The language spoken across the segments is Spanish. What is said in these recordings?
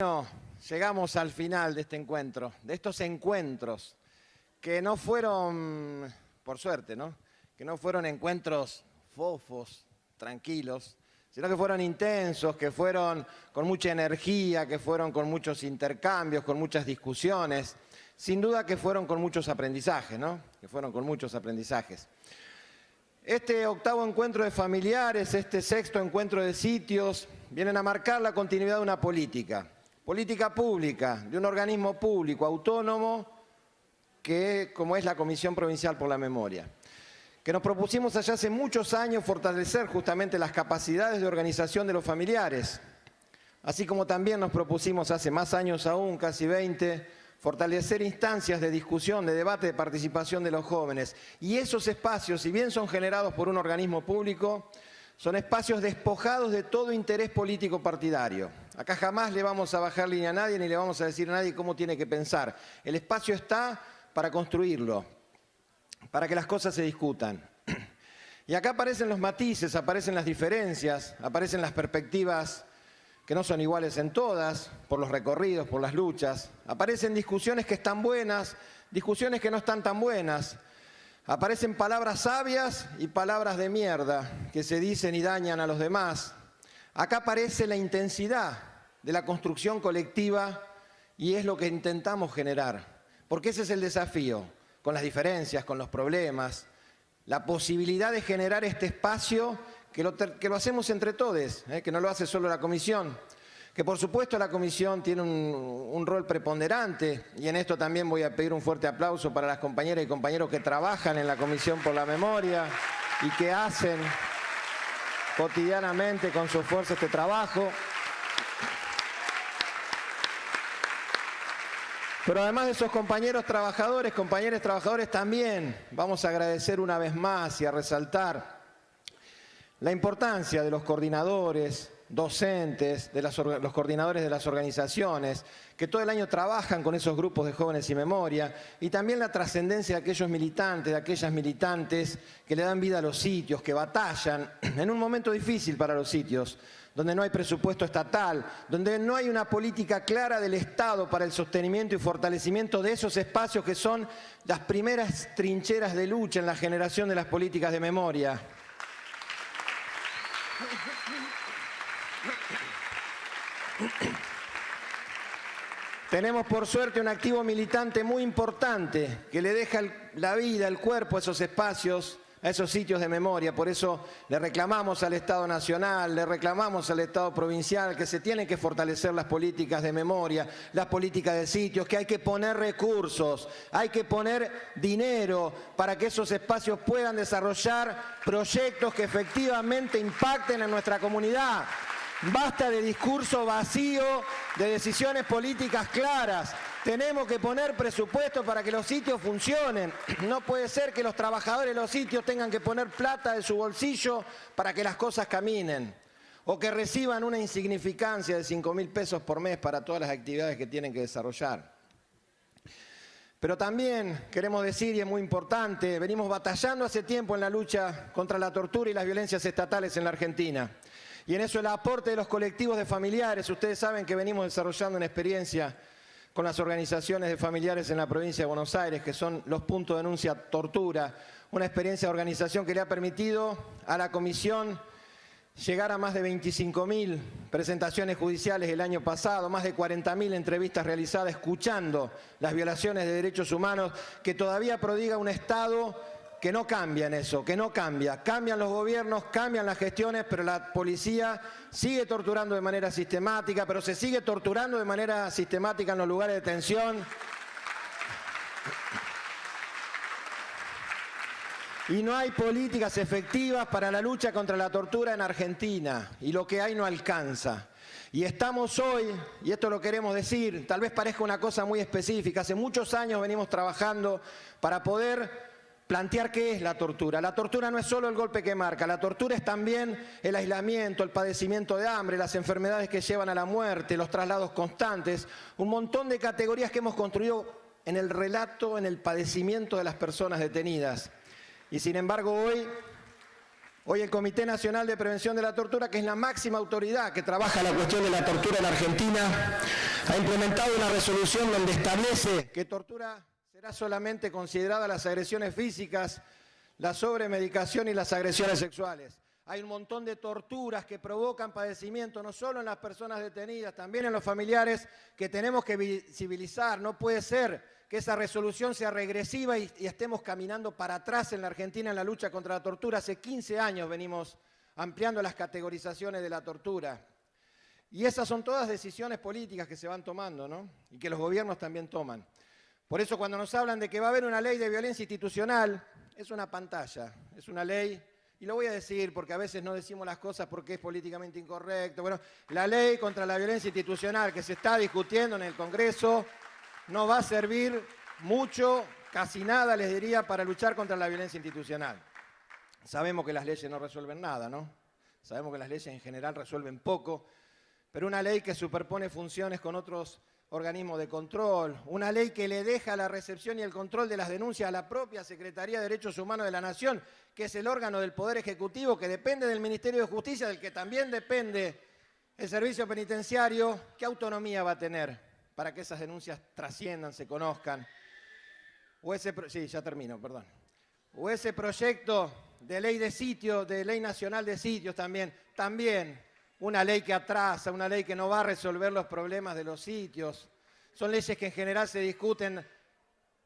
Bueno, llegamos al final de este encuentro, de estos encuentros que no fueron, por suerte, ¿no? Que no fueron encuentros fofos, tranquilos, sino que fueron intensos, que fueron con mucha energía, que fueron con muchos intercambios, con muchas discusiones. Sin duda que fueron con muchos aprendizajes, ¿no? Que fueron con muchos aprendizajes. Este octavo encuentro de familiares, este sexto encuentro de sitios, vienen a marcar la continuidad de una política pública, de un organismo público, autónomo, como es la Comisión Provincial por la Memoria, que nos propusimos allá hace muchos años fortalecer justamente las capacidades de organización de los familiares, así como también nos propusimos hace más años aún, casi 20, fortalecer instancias de discusión, de debate, de participación de los jóvenes. Y esos espacios, si bien son generados por un organismo público, son espacios despojados de todo interés político partidario. Acá jamás le vamos a bajar línea a nadie ni le vamos a decir a nadie cómo tiene que pensar. El espacio está para construirlo, para que las cosas se discutan. Y acá aparecen los matices, aparecen las diferencias, aparecen las perspectivas que no son iguales en todas, por los recorridos, por las luchas. Aparecen discusiones que están buenas, discusiones que no están tan buenas. Aparecen palabras sabias y palabras de mierda que se dicen y dañan a los demás. Acá aparece la intensidad de la construcción colectiva y es lo que intentamos generar. Porque ese es el desafío, con las diferencias, con los problemas, la posibilidad de generar este espacio que lo hacemos entre todos, que no lo hace solo la Comisión. Que por supuesto la Comisión tiene un rol preponderante y en esto también voy a pedir un fuerte aplauso para las compañeras y compañeros que trabajan en la Comisión por la Memoria y que hacen cotidianamente con su esfuerzo este trabajo. Pero además de esos compañeros trabajadores, compañeras trabajadores, también vamos a agradecer una vez más y a resaltar la importancia de los coordinadores, docentes, de los coordinadores de las organizaciones, que todo el año trabajan con esos grupos de jóvenes y memoria, y también la trascendencia de aquellos militantes, de aquellas militantes que le dan vida a los sitios, que batallan en un momento difícil para los sitios, donde no hay presupuesto estatal, donde no hay una política clara del Estado para el sostenimiento y fortalecimiento de esos espacios que son las primeras trincheras de lucha en la generación de las políticas de memoria. Tenemos por suerte un activo militante muy importante que le deja la vida, el cuerpo a esos espacios, a esos sitios de memoria. Por eso le reclamamos al Estado Nacional, le reclamamos al Estado Provincial que se tienen que fortalecer las políticas de memoria, las políticas de sitios, que hay que poner recursos, hay que poner dinero para que esos espacios puedan desarrollar proyectos que efectivamente impacten en nuestra comunidad. Basta de discurso vacío, de decisiones políticas claras. Tenemos que poner presupuesto para que los sitios funcionen. No puede ser que los trabajadores de los sitios tengan que poner plata de su bolsillo para que las cosas caminen. O que reciban una insignificancia de 5.000 pesos por mes para todas las actividades que tienen que desarrollar. Pero también queremos decir, y es muy importante, venimos batallando hace tiempo en la lucha contra la tortura y las violencias estatales en la Argentina. Y en eso el aporte de los colectivos de familiares. Ustedes saben que venimos desarrollando una experiencia con las organizaciones de familiares en la provincia de Buenos Aires, que son los puntos de denuncia tortura, una experiencia de organización que le ha permitido a la Comisión llegar a más de 25.000 presentaciones judiciales el año pasado, más de 40.000 entrevistas realizadas escuchando las violaciones de derechos humanos, que todavía prodiga un Estado que no cambia en eso, que no cambia. Cambian los gobiernos, cambian las gestiones, pero la policía sigue torturando de manera sistemática, pero se sigue torturando de manera sistemática en los lugares de detención. Y no hay políticas efectivas para la lucha contra la tortura en Argentina, y lo que hay no alcanza. Y estamos hoy, y esto lo queremos decir, tal vez parezca una cosa muy específica, hace muchos años venimos trabajando para poder plantear qué es la tortura. La tortura no es solo el golpe que marca, la tortura es también el aislamiento, el padecimiento de hambre, las enfermedades que llevan a la muerte, los traslados constantes, un montón de categorías que hemos construido en el relato, en el padecimiento de las personas detenidas. Y sin embargo Hoy el Comité Nacional de Prevención de la Tortura, que es la máxima autoridad que trabaja la cuestión de la tortura en Argentina, ha implementado una resolución donde establece que tortura será solamente considerada las agresiones físicas, la sobremedicación y las agresiones sexuales. Hay un montón de torturas que provocan padecimiento, no solo en las personas detenidas, también en los familiares, que tenemos que visibilizar. No puede ser que esa resolución sea regresiva y estemos caminando para atrás en la Argentina en la lucha contra la tortura. Hace 15 años venimos ampliando las categorizaciones de la tortura. Y esas son todas decisiones políticas que se van tomando, ¿no? Y que los gobiernos también toman. Por eso cuando nos hablan de que va a haber una ley de violencia institucional, es una pantalla, es una ley. Y lo voy a decir porque a veces no decimos las cosas porque es políticamente incorrecto. Bueno, la ley contra la violencia institucional que se está discutiendo en el Congreso no va a servir mucho, casi nada, les diría, para luchar contra la violencia institucional. Sabemos que las leyes no resuelven nada, ¿no? Sabemos que las leyes en general resuelven poco, pero una ley que superpone funciones con otros organismos de control, una ley que le deja la recepción y el control de las denuncias a la propia Secretaría de Derechos Humanos de la Nación, que es el órgano del Poder Ejecutivo, que depende del Ministerio de Justicia, del que también depende el Servicio Penitenciario. ¿Qué autonomía va a tener para que esas denuncias trasciendan, se conozcan? O ese proyecto de ley de sitio, de ley nacional de sitios también una ley que atrasa, una ley que no va a resolver los problemas de los sitios. Son leyes que en general se discuten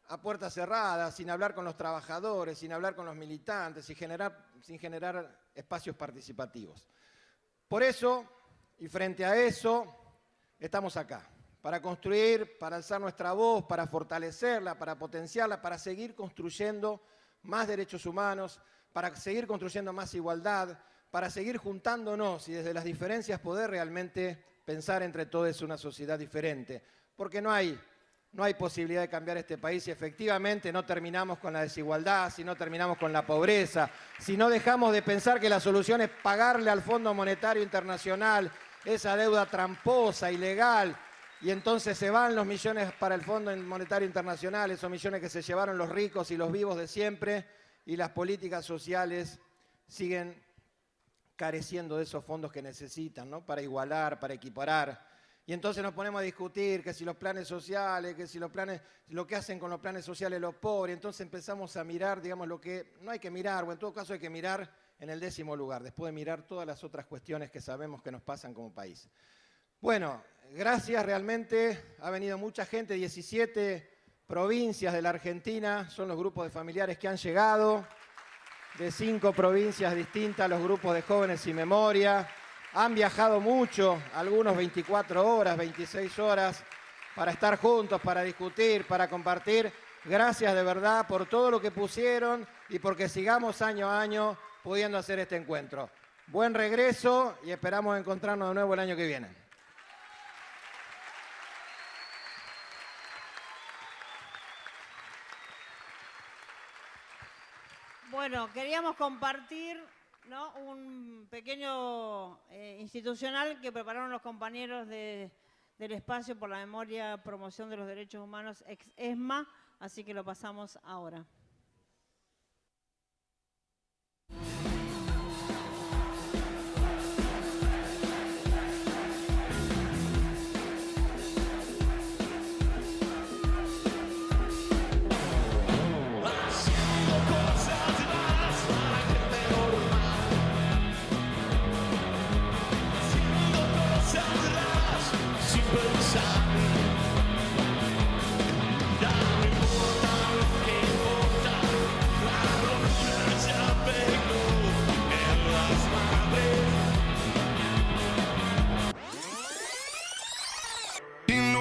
a puertas cerradas, sin hablar con los trabajadores, sin hablar con los militantes, sin generar espacios participativos. Por eso, y frente a eso, estamos acá, para construir, para alzar nuestra voz, para fortalecerla, para potenciarla, para seguir construyendo más derechos humanos, para seguir construyendo más igualdad, para seguir juntándonos y desde las diferencias poder realmente pensar entre todos una sociedad diferente. Porque no hay posibilidad de cambiar este país si efectivamente no terminamos con la desigualdad, si no terminamos con la pobreza, si no dejamos de pensar que la solución es pagarle al Fondo Monetario Internacional esa deuda tramposa, ilegal, y entonces se van los millones para el Fondo Monetario Internacional, esos millones que se llevaron los ricos y los vivos de siempre, y las políticas sociales siguen careciendo de esos fondos que necesitan, ¿no? Para igualar, para equiparar. Y entonces nos ponemos a discutir que si los planes sociales, que si lo que hacen con los planes sociales los pobres, entonces empezamos a mirar, digamos, lo que no hay que mirar, o en todo caso hay que mirar en el 10º lugar, después de mirar todas las otras cuestiones que sabemos que nos pasan como país. Bueno, gracias, realmente ha venido mucha gente, 17 provincias de la Argentina, son los grupos de familiares que han llegado, de 5 provincias distintas, los grupos de jóvenes sin memoria. Han viajado mucho, algunos 24 horas, 26 horas, para estar juntos, para discutir, para compartir. Gracias de verdad por todo lo que pusieron y porque sigamos año a año pudiendo hacer este encuentro. Buen regreso y esperamos encontrarnos de nuevo el año que viene. Bueno, queríamos compartir, ¿no?, un pequeño institucional que prepararon los compañeros del Espacio por la Memoria, Promoción de los Derechos Humanos, ex-ESMA, así que lo pasamos ahora.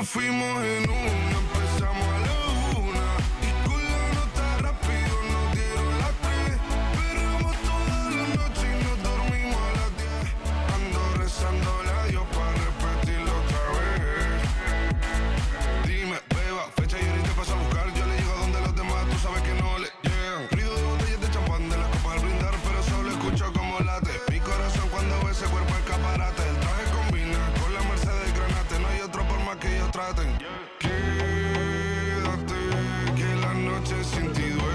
Fuimos en una, empezamos a la 1 y con la nota rápido nos dieron las 3. Perramos toda la noche y nos dormimos a las 10. Ando rezándole a Dios para repetirlo otra vez. Dime, beba, fecha y ahorita paso a buscar. Yo le llego donde los demás, tú sabes que no le llegan. Ruido de botellas de champán de las copas al brindar, pero solo escucho como late mi corazón cuando ve ese cuerpo escaparate. El traje combina con la Mercedes Granate, no hay otro por más que ellos traten. Quédate, que la noche sin ti duele.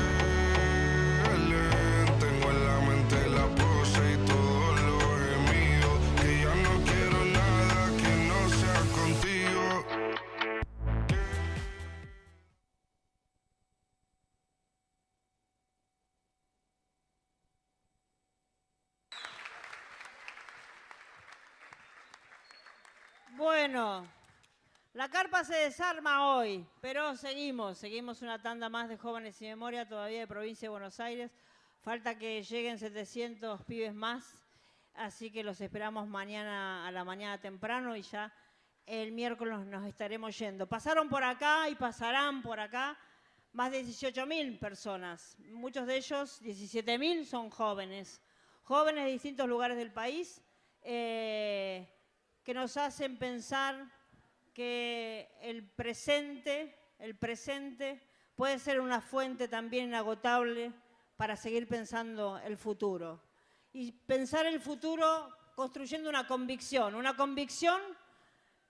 Tengo en la mente la pose Bueno, la carpa se desarma hoy, pero seguimos una tanda más de Jóvenes y Memoria, todavía de Provincia de Buenos Aires. Falta que lleguen 700 pibes más, así que los esperamos mañana a la mañana temprano y ya el miércoles nos estaremos yendo. Pasaron por acá y pasarán por acá más de 18.000 personas. Muchos de ellos, 17.000, son jóvenes. Jóvenes de distintos lugares del país que nos hacen pensar que el presente puede ser una fuente también inagotable para seguir pensando el futuro. Y pensar el futuro construyendo una convicción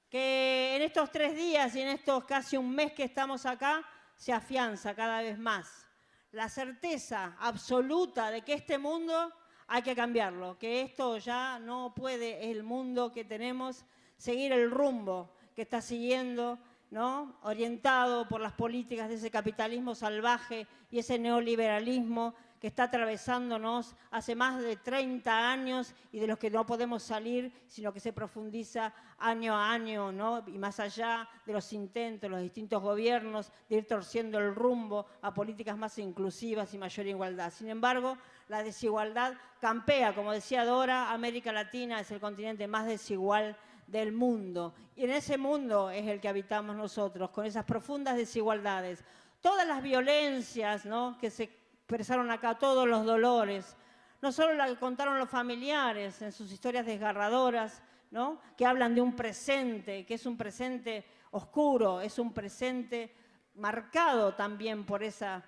que en estos 3 días y en estos casi un mes que estamos acá se afianza cada vez más. La certeza absoluta de que este mundo hay que cambiarlo, que esto ya no puede, el mundo que tenemos, seguir el rumbo que está siguiendo, ¿no? Orientado por las políticas de ese capitalismo salvaje y ese neoliberalismo que está atravesándonos hace más de 30 años y de los que no podemos salir, sino que se profundiza año a año, ¿no? Y más allá de los intentos, los distintos gobiernos, de ir torciendo el rumbo a políticas más inclusivas y mayor igualdad. Sin embargo, la desigualdad campea, como decía Dora, América Latina es el continente más desigual del mundo. Y en ese mundo es el que habitamos nosotros, con esas profundas desigualdades. Todas las violencias, ¿no?, que se expresaron acá, todos los dolores, no solo la que contaron los familiares en sus historias desgarradoras, ¿no?, que hablan de un presente, que es un presente oscuro, es un presente marcado también por esa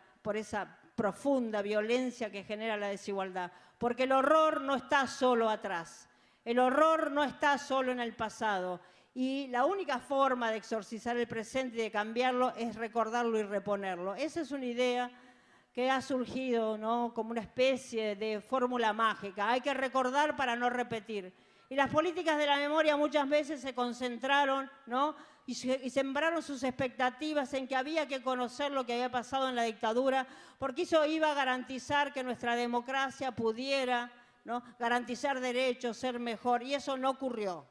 profunda violencia que genera la desigualdad. Porque el horror no está solo atrás, el horror no está solo en el pasado. Y la única forma de exorcizar el presente y de cambiarlo es recordarlo y reponerlo. Esa es una idea que ha surgido, ¿no?, como una especie de fórmula mágica. Hay que recordar para no repetir. Y las políticas de la memoria muchas veces se concentraron, ¿no?, y sembraron sus expectativas en que había que conocer lo que había pasado en la dictadura, porque eso iba a garantizar que nuestra democracia pudiera, ¿no?, garantizar derechos, ser mejor. Y eso no ocurrió.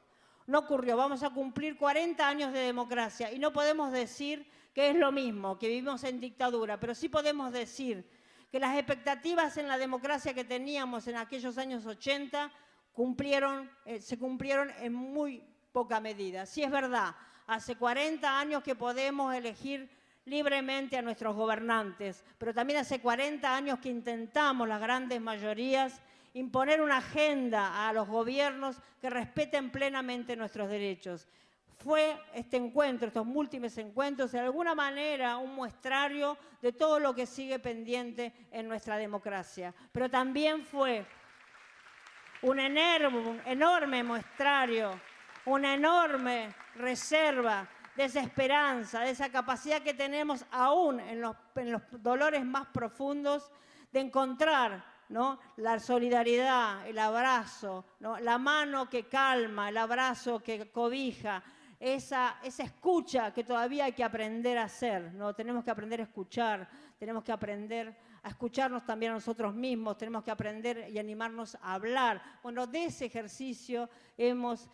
No ocurrió. Vamos a cumplir 40 años de democracia y no podemos decir que es lo mismo, que vivimos en dictadura, pero sí podemos decir que las expectativas en la democracia que teníamos en aquellos años 80 se cumplieron en muy poca medida. Sí es verdad, hace 40 años que podemos elegir libremente a nuestros gobernantes, pero también hace 40 años que intentamos, las grandes mayorías, imponer una agenda a los gobiernos que respeten plenamente nuestros derechos. Fue este encuentro, estos múltiples encuentros, de alguna manera un muestrario de todo lo que sigue pendiente en nuestra democracia. Pero también fue un enorme muestrario, una enorme reserva de esa esperanza, de esa capacidad que tenemos aún en los dolores más profundos de encontrar, ¿no?, la solidaridad, el abrazo, ¿no?, la mano que calma, el abrazo que cobija, esa escucha que todavía hay que aprender a hacer, ¿no? Tenemos que aprender a escuchar, tenemos que aprender a escucharnos también a nosotros mismos, tenemos que aprender y animarnos a hablar. Bueno, de ese ejercicio nos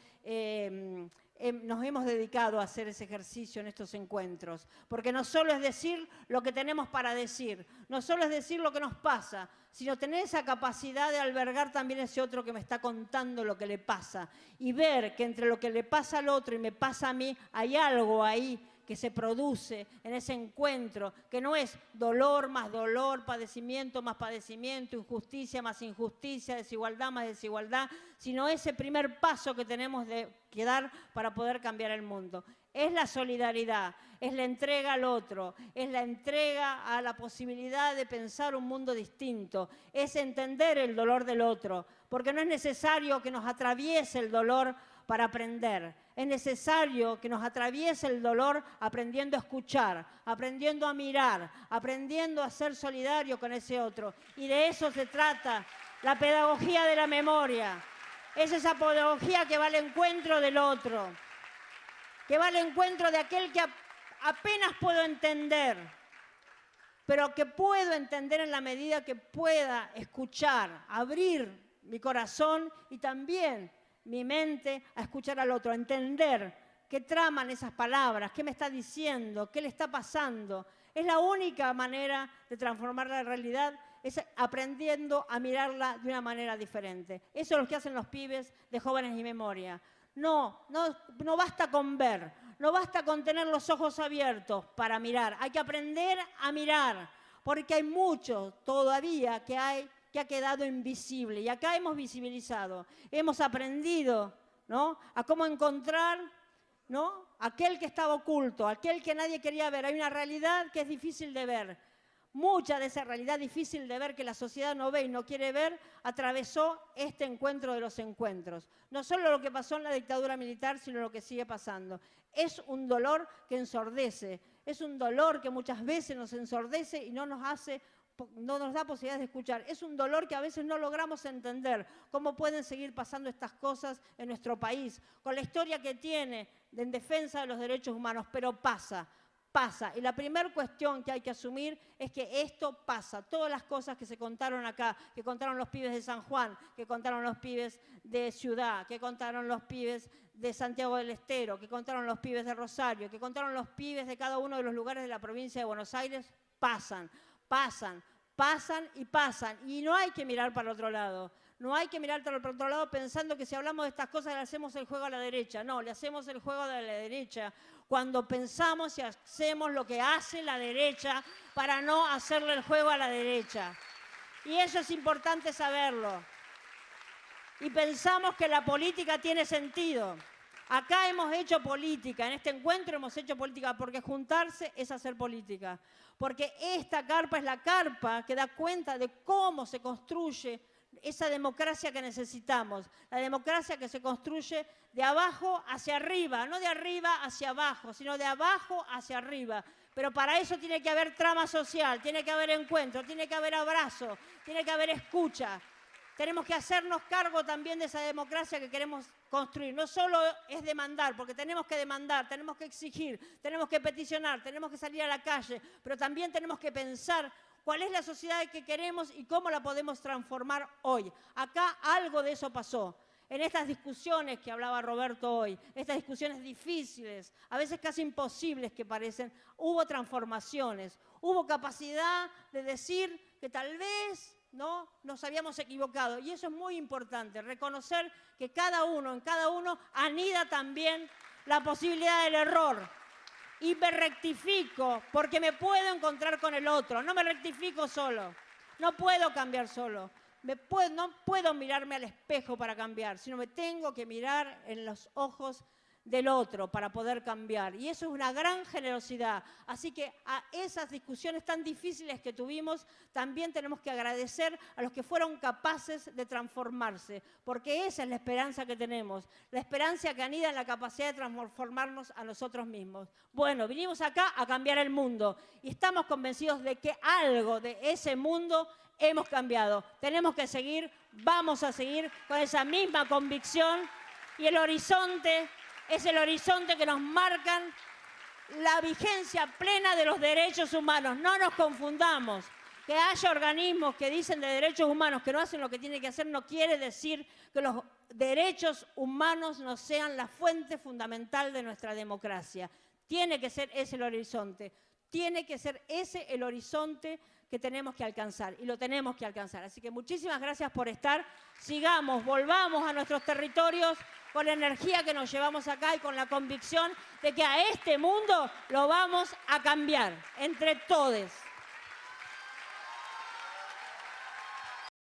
hemos dedicado a hacer ese ejercicio en estos encuentros, porque no solo es decir lo que tenemos para decir, no solo es decir lo que nos pasa, sino tener esa capacidad de albergar también ese otro que me está contando lo que le pasa y ver que entre lo que le pasa al otro y me pasa a mí hay algo ahí que se produce en ese encuentro, que no es dolor más dolor, padecimiento más padecimiento, injusticia más injusticia, desigualdad más desigualdad, sino ese primer paso que tenemos que dar para poder cambiar el mundo. Es la solidaridad, es la entrega al otro, es la entrega a la posibilidad de pensar un mundo distinto, es entender el dolor del otro, porque no es necesario que nos atraviese el dolor para aprender. Es necesario que nos atraviese el dolor aprendiendo a escuchar, aprendiendo a mirar, aprendiendo a ser solidario con ese otro. Y de eso se trata la pedagogía de la memoria. Es esa pedagogía que va al encuentro del otro, que va al encuentro de aquel que apenas puedo entender, pero que puedo entender en la medida que pueda escuchar, abrir mi corazón y también mi mente a escuchar al otro, a entender qué traman esas palabras, qué me está diciendo, qué le está pasando. Es la única manera de transformar la realidad, es aprendiendo a mirarla de una manera diferente. Eso es lo que hacen los pibes de Jóvenes y Memoria. No basta con ver, no basta con tener los ojos abiertos para mirar. Hay que aprender a mirar, porque hay mucho todavía que ha quedado invisible. Y acá hemos visibilizado, hemos aprendido, ¿no?, a cómo encontrar, ¿no?, aquel que estaba oculto, aquel que nadie quería ver. Hay una realidad que es difícil de ver. Mucha de esa realidad difícil de ver, que la sociedad no ve y no quiere ver, atravesó este encuentro de los encuentros. No solo lo que pasó en la dictadura militar, sino lo que sigue pasando. Es un dolor que ensordece, es un dolor que muchas veces nos ensordece y no nos da posibilidad de escuchar. Es un dolor que a veces no logramos entender cómo pueden seguir pasando estas cosas en nuestro país, con la historia que tiene en defensa de los derechos humanos, pero pasa. Y la primera cuestión que hay que asumir es que esto pasa. Todas las cosas que se contaron acá, que contaron los pibes de San Juan, que contaron los pibes de Ciudad, que contaron los pibes de Santiago del Estero, que contaron los pibes de Rosario, que contaron los pibes de cada uno de los lugares de la provincia de Buenos Aires, pasan. Y no hay que mirar para el otro lado. No hay que mirar para el otro lado pensando que si hablamos de estas cosas le hacemos el juego a la derecha. No, le hacemos el juego a la derecha cuando pensamos y hacemos lo que hace la derecha para no hacerle el juego a la derecha. Y eso es importante saberlo. Y pensamos que la política tiene sentido. Acá hemos hecho política, en este encuentro hemos hecho política, porque juntarse es hacer política. Porque esta carpa es la carpa que da cuenta de cómo se construye esa democracia que necesitamos. La democracia que se construye de abajo hacia arriba, no de arriba hacia abajo, sino de abajo hacia arriba. Pero para eso tiene que haber trama social, tiene que haber encuentro, tiene que haber abrazo, tiene que haber escucha. Tenemos que hacernos cargo también de esa democracia que queremos construir. No solo es demandar, porque tenemos que demandar, tenemos que exigir, tenemos que peticionar, tenemos que salir a la calle, pero también tenemos que pensar cuál es la sociedad que queremos y cómo la podemos transformar hoy. Acá algo de eso pasó. En estas discusiones que hablaba Roberto hoy, estas discusiones difíciles, a veces casi imposibles que parecen, hubo transformaciones, hubo capacidad de decir que tal vez no nos habíamos equivocado. Y eso es muy importante, reconocer que en cada uno anida también la posibilidad del error. Y me rectifico porque me puedo encontrar con el otro, no me rectifico solo, no puedo cambiar solo. No puedo mirarme al espejo para cambiar, sino me tengo que mirar en los ojos del otro para poder cambiar. Y eso es una gran generosidad. Así que a esas discusiones tan difíciles que tuvimos, también tenemos que agradecer a los que fueron capaces de transformarse, porque esa es la esperanza que tenemos, la esperanza que anida en la capacidad de transformarnos a nosotros mismos. Bueno, vinimos acá a cambiar el mundo y estamos convencidos de que algo de ese mundo hemos cambiado. Tenemos que seguir, vamos a seguir con esa misma convicción, y el horizonte es el horizonte que nos marcan la vigencia plena de los derechos humanos. No nos confundamos. Que haya organismos que dicen de derechos humanos que no hacen lo que tienen que hacer no quiere decir que los derechos humanos no sean la fuente fundamental de nuestra democracia. Tiene que ser ese el horizonte. Tiene que ser ese el horizonte que tenemos que alcanzar, y lo tenemos que alcanzar. Así que muchísimas gracias por estar. Sigamos, volvamos a nuestros territorios con la energía que nos llevamos acá y con la convicción de que a este mundo lo vamos a cambiar entre todos.